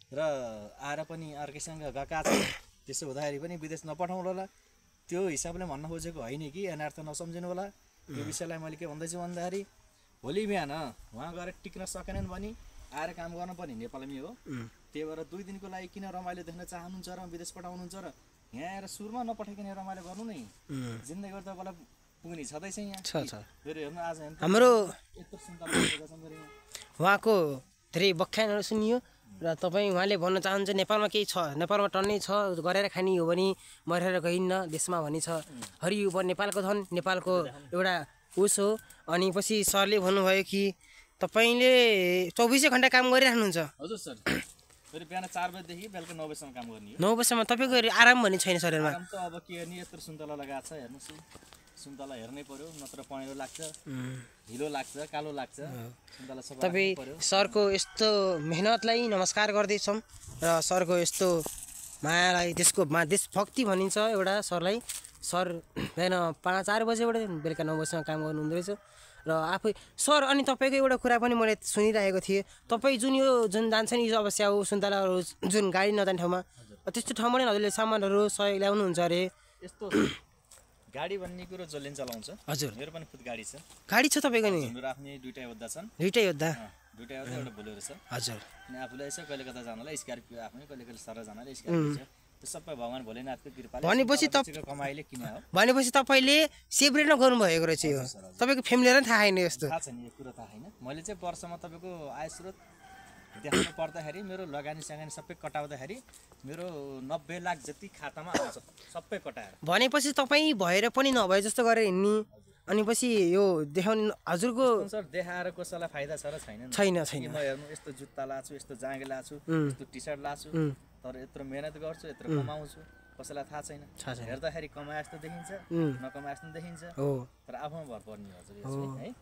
र आएर पनि अर्कैसँग गएका छन्। त्यसो हुँदाखेरि पनि विदेश नपठाउनु होला। त्यो हिसाबले भन्न खोजेको होइन कि अनार्थ नसम्झिनु होला। यो विषयलाई मैले के भन्दैछु भन्दाखेरि भोलि बिहान उहाँ गएर टिक्न सकेनन् भने आएर काम गर्न पनि नेपालमै हो। त्यही भएर 2 दिनको लागि किन रमाइलो देख्न चाहनुहुन्छ र विदेश पठाउनुहुन्छ र यहाँ आएर सुरुमा नपठाइकन रमाइलो गर्नु नै जिन्दगी त बल्ल पुग्ने छँदैछ यहाँ। फेरि हेर्नु आज हाम्रो यत्रो सुन्तला उहाँको धेरै व्याख्यानहरू सुनियो र तपाईँ उहाँले भन्न चाहनुहुन्छ नेपालमा केही छ, नेपालमा टन्नै छ, गरेर खाने हो भने मरेर गइन्न देशमा भन्ने छ। हरियो वन नेपालको धन, नेपालको एउटा उस हो। अनि पछि सरले भन्नुभयो कि तपाईँले 24 घन्टा काम गरिराख्नुहुन्छ। हजुर सर, फेरि बिहान 4 बजेदेखि बेलुका 9 बजेसम्म काम गर्ने हो। 9 बजेसम्म तपाईँको आराम भन्ने छैन शरीरमा। आराम त अब के गर्ने, यत्रो सुन्तला लगाएको छ हेर्नुहोस्। सुन्तला हेर्नै पर्यो, नत्र पहेँलो लाग्छ, हिलो लाग्छ, कालो लाग्छ। सुन्तला सबै तपाईँ सरको यस्तो मेहनतलाई नमस्कार गर्दैछौँ र सरको यस्तो मायालाई, देशभक्ति भनिन्छ एउटा सरलाई। सर बिहान 5-4 बजेबाट बेलुका 9 बजीसम्म काम गर्नुहुँदो रहेछ र आफै सर। अनि तपाईँको एउटा कुरा पनि मैले सुनिरहेको थिएँ, तपाईँ जुन जान्छ नि अवश्य हो सुन्तलाहरू जुन गाडी नजाने ठाउँमा, त्यस्तो ठाउँमा नै हजुरले सामानहरू सहयोग ल्याउनुहुन्छ अरे। यस्तो गाडी भन्ने कुरो जसले चलाउँछ। हजुर, मेरो पनि खुद गाडी छ। गाडी छ तपाईँको नि? मेरो आफ्नै 2टा योद्धा छन्। 2टा योद्धा? 2टा योद्धा, एउटा बोलेरो छ। हजुर। अनि आफूलाई यसो कहिले कता जानलाई स्कर्पियो आफ्नै, कहिले कहिले सर जानलाई स्कर्पियो छ। त्यो सबै भगवान भोलेनाथको कृपाले भनेपछि कमाइले किन हो। भनेपछि तपाईँले सेपरेट नगर्नुभएको रहेछ यो, तपाईँको फ्यामिलीलाई थाहा छैन यस्तो? थाहा छैन, यो कुरो थाहा छैन। मैले चाहिँ वर्षमा तपाईँको आय स्रोत देखाउनु पर्दाखेरि मेरो लगानी सगानी सबै कटाउँदाखेरि मेरो 90 लाख जति खातामा आउँछ, सबै कटाएर। भनेपछि तपाईँ भएर पनि नभए जस्तो गरेर हिँड्ने, अनि पछि यो देखाउने हजुरको सर देखाएर कसैलाई फाइदा छ र छैन? छैन। म हेर्नु यस्तो जुत्ता लाछु, यस्तो जाँगे लाछु, यस्तो टी सर्ट लाछु, तर यत्रो मेहनत गर्छु, यत्रो कमाउँछु, कसैलाई थाहा छैन। हेर्दाखेरि कमाए जस्तो देखिन्छ, नकमाए जस्तो देखिन्छ, तर आफूमा भर पर्ने हो है।